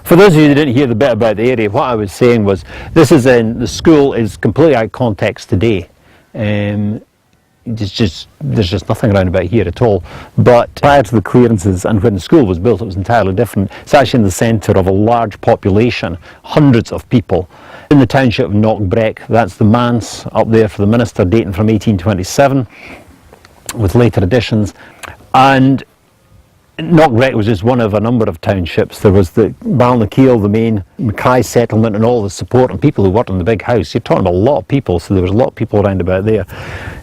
For those of you who didn't hear the bit about the area, what I was saying was this is the school is completely out of context today. There's just nothing around about here at all. But prior to the clearances and when the school was built, it was entirely different. It's actually in the centre of a large population, hundreds of people. In the township of Knockbreck, that's the manse up there for the minster, dating from 1827, with later additions. And Knockbreck was just one of a number of townships. There was the Balnakeil, the main Mackay settlement, and all the support and people who worked in the big house. You're talking about a lot of people, so there was a lot of people around about there.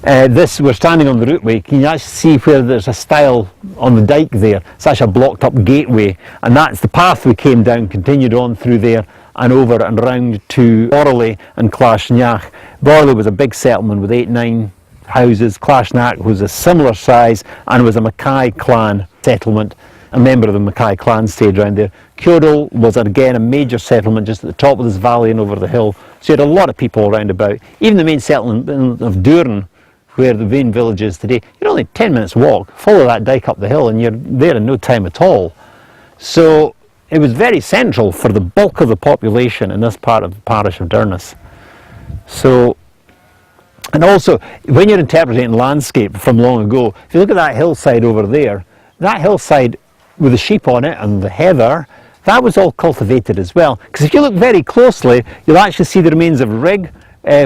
We're standing on the rootway. Can you actually see where there's a stile on the dike there? It's actually a blocked up gateway, and that's the path we came down, continued on through there and over and round to Borley and Clashnach. Borley was a big settlement with 8-9 houses. Clashnach was a similar size and was a Mackay clan settlement. A member of the Mackay clan stayed around there. Kyoto was again a major settlement just at the top of this valley and over the hill. So you had a lot of people around about. Even the main settlement of Durin, where the main village is today, you're only 10 minutes walk. Follow that dike up the hill and you're there in no time at all. So it was very central for the bulk of the population in this part of the parish of Durness. So, and also, when you're interpreting landscape from long ago, if you look at that hillside over there, that hillside with the sheep on it and the heather, that was all cultivated as well. Because if you look very closely, you'll actually see the remains of rig,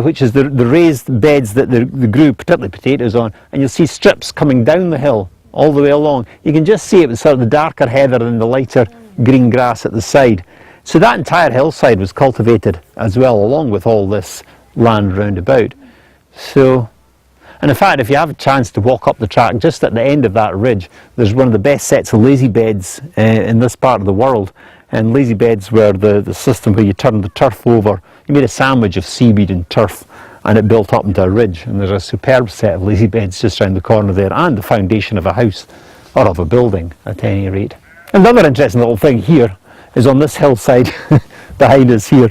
which is the raised beds that they grew particularly potatoes on, and you'll see strips coming down the hill all the way along. You can just see it with sort of the darker heather and the lighter green grass at the side. So that entire hillside was cultivated as well, along with all this land round about. So, and in fact, if you have a chance to walk up the track, just at the end of that ridge, there's one of the best sets of lazy beds in this part of the world. And lazy beds were the system where you turned the turf over. You made a sandwich of seaweed and turf, and it built up into a ridge. And there's a superb set of lazy beds just around the corner there, and the foundation of a house, or of a building at any rate. Another interesting little thing here is on this hillside behind us here.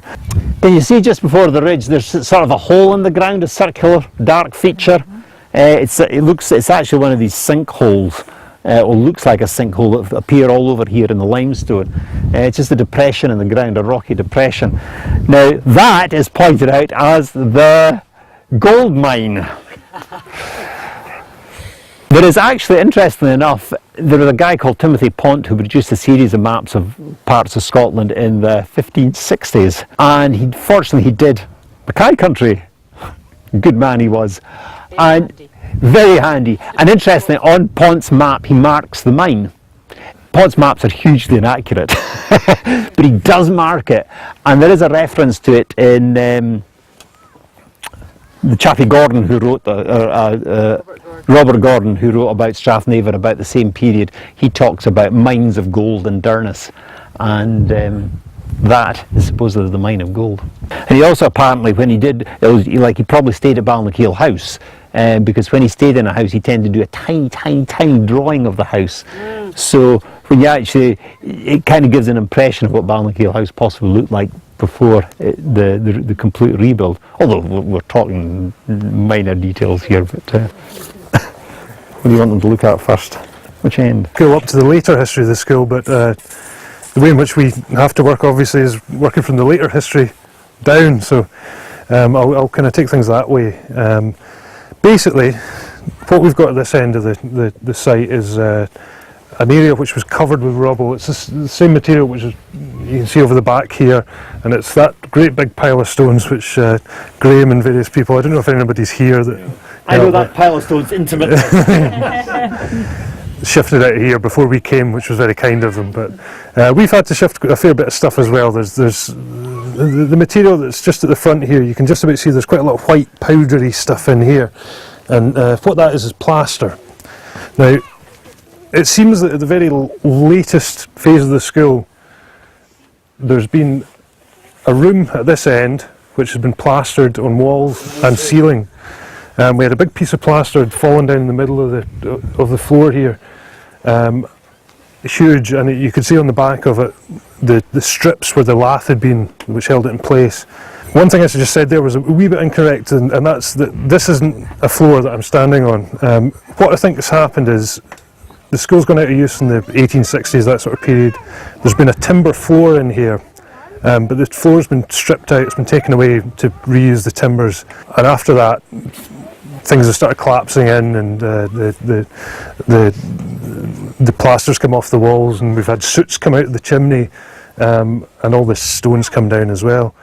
Can you see just before the ridge there's sort of a hole in the ground, a circular dark feature? It's actually one of these sinkholes, or looks like a sinkhole that appear all over here in the limestone. It's just a depression in the ground, a rocky depression. Now that is pointed out as the gold mine. There is actually, interestingly enough, there was a guy called Timothy Pont who produced a series of maps of parts of Scotland in the 1560s, and fortunately he did Mackay country. Good man he was. And very handy. And interestingly, on Pont's map he marks the mine. Pont's maps are hugely inaccurate, but he does mark it, and there is a reference to it in the Chappie Gordon who wrote, Robert Gordon, who wrote about Strathnaven about the same period. He talks about mines of gold in Durness, and that is supposedly the mine of gold. And he also apparently, when he did, he probably stayed at Balnakeil House, because when he stayed in a house he tended to do a tiny drawing of the house. So when you actually, it kind of gives an impression of what Balnakeil House possibly looked like before the complete rebuild. Although we're talking minor details here, but what do you want them to look at first? Which end? Go up to the later history of the school, but the way in which we have to work obviously is working from the later history down, so I'll kind of take things that way. Basically, what we've got at this end of the site is an area which was covered with rubble. It's the same material which is, you can see over the back here, and it's that great big pile of stones which Graham and various people, I don't know if anybody's here that... I know that pile of stones intimately. Shifted out of here before we came, which was very kind of them, but we've had to shift a fair bit of stuff as well. There's the material that's just at the front here, you can just about see there's quite a lot of white powdery stuff in here, and what that is plaster. Now it seems that at the very latest phase of the school there's been a room at this end which has been plastered on walls and ceiling. We had a big piece of plaster had fallen down in the middle of the floor here, huge, and you could see on the back of it the strips where the lath had been, which held it in place. One thing I just said there was a wee bit incorrect, and that's that this isn't a floor that I'm standing on. What I think has happened is the school's gone out of use in the 1860s, that sort of period. There's been a timber floor in here, but the floor's been stripped out, it's been taken away to reuse the timbers, and after that things have started collapsing in, and the plaster's come off the walls, and we've had soot come out of the chimney, and all the stones come down as well.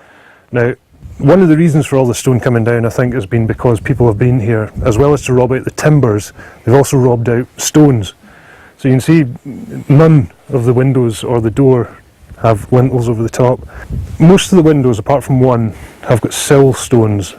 Now, one of the reasons for all the stone coming down, I think, has been because people have been here, as well as to rob out the timbers, they've also robbed out stones. So you can see none of the windows or the door have lintels over the top. Most of the windows, apart from one, have got sill stones.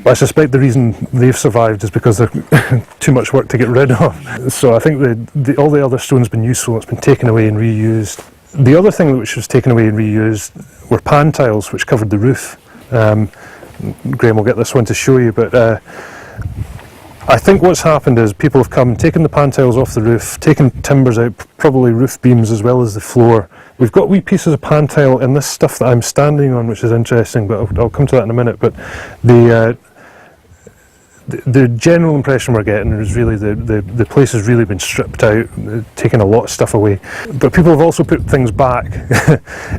But I suspect the reason they've survived is because they're too much work to get rid of. So I think all the other stone's been useful, it's been taken away and reused. The other thing which was taken away and reused were pan tiles which covered the roof. Graham will get this one to show you, but I think what's happened is people have come, taken the pan tiles off the roof, taken timbers out, probably roof beams as well as the floor. We've got wee pieces of pan tile in this stuff that I'm standing on, which is interesting, but I'll come to that in a minute. But the general impression we're getting is really the place has really been stripped out, taken a lot of stuff away. But people have also put things back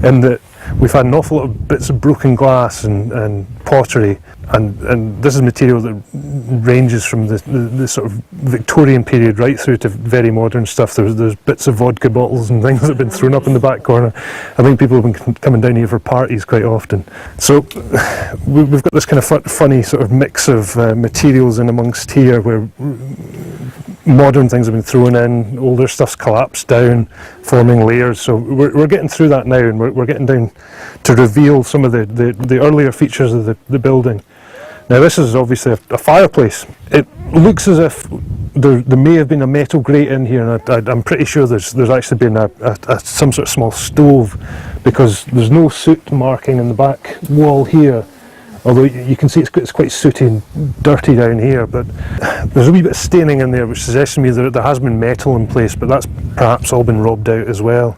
in that we've had an awful lot of bits of broken glass and pottery, and this is material that ranges from the sort of Victorian period right through to very modern stuff. There's bits of vodka bottles and things that have been thrown up in the back corner. I think people have been coming down here for parties quite often. So we've got this kind of funny sort of mix of materials in amongst here, where modern things have been thrown in, older stuff's collapsed down, forming layers. So we're getting through that now, and we're getting down to reveal some of the earlier features of the building. Now this is obviously a fireplace. It looks as if there may have been a metal grate in here, and I'm pretty sure there's actually been some sort of small stove, because there's no soot marking in the back wall here. Although you can see it's quite sooty and dirty down here, but there's a wee bit of staining in there which suggests to me that there has been metal in place, but that's perhaps all been robbed out as well.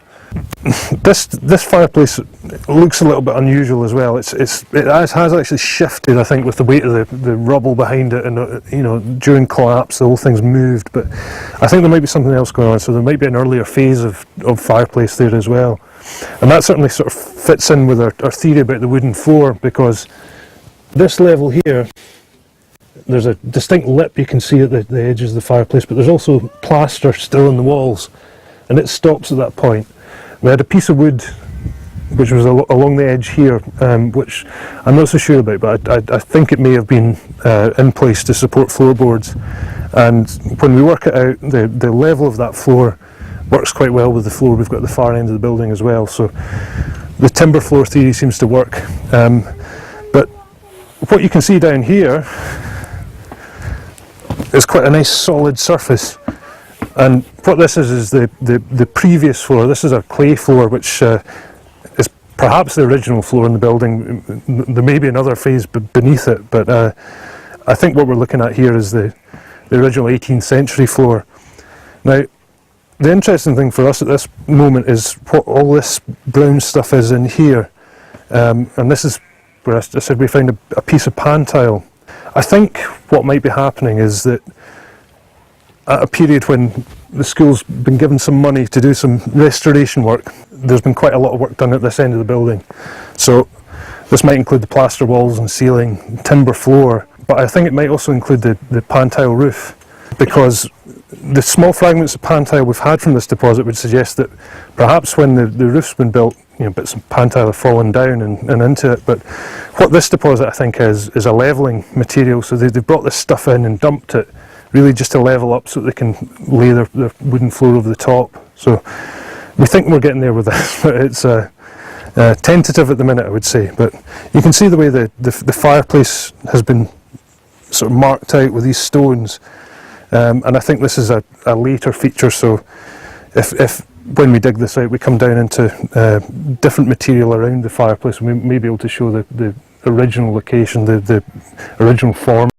This fireplace looks a little bit unusual as well. It has actually shifted, I think, with the weight of the rubble behind it, and during collapse the whole thing's moved. But I think there might be something else going on, so there might be an earlier phase of fireplace there as well. And that certainly sort of fits in with our theory about the wooden floor, because this level here, there's a distinct lip you can see at the edges of the fireplace, but there's also plaster still in the walls, and it stops at that point. We had a piece of wood which was along the edge here, which I'm not so sure about, but I think it may have been in place to support floorboards. And when we work it out, the level of that floor works quite well with the floor we've got at the far end of the building as well. So the timber floor theory seems to work. But what you can see down here is quite a nice solid surface. And what this is the previous floor. This is a clay floor, which is perhaps the original floor in the building. There may be another phase beneath it, but I think what we're looking at here is the original 18th century floor. Now, the interesting thing for us at this moment is what all this brown stuff is in here. And this is where I said we found a piece of pan tile. I think what might be happening is that at a period when the school's been given some money to do some restoration work, there's been quite a lot of work done at this end of the building. So this might include the plaster walls and ceiling, timber floor, but I think it might also include the pan tile roof, because the small fragments of pan tile we've had from this deposit would suggest that perhaps when the roof's been built, bits of pan tile have fallen down and into it. But what this deposit, I think, is a levelling material. So they've brought this stuff in and dumped it, really just to level up so that they can lay their wooden floor over the top. So we think we're getting there with this, but it's tentative at the minute, I would say. But you can see the way the fireplace has been sort of marked out with these stones, and I think this is a later feature. So if when we dig this out we come down into different material around the fireplace, we may be able to show the original location, the original form.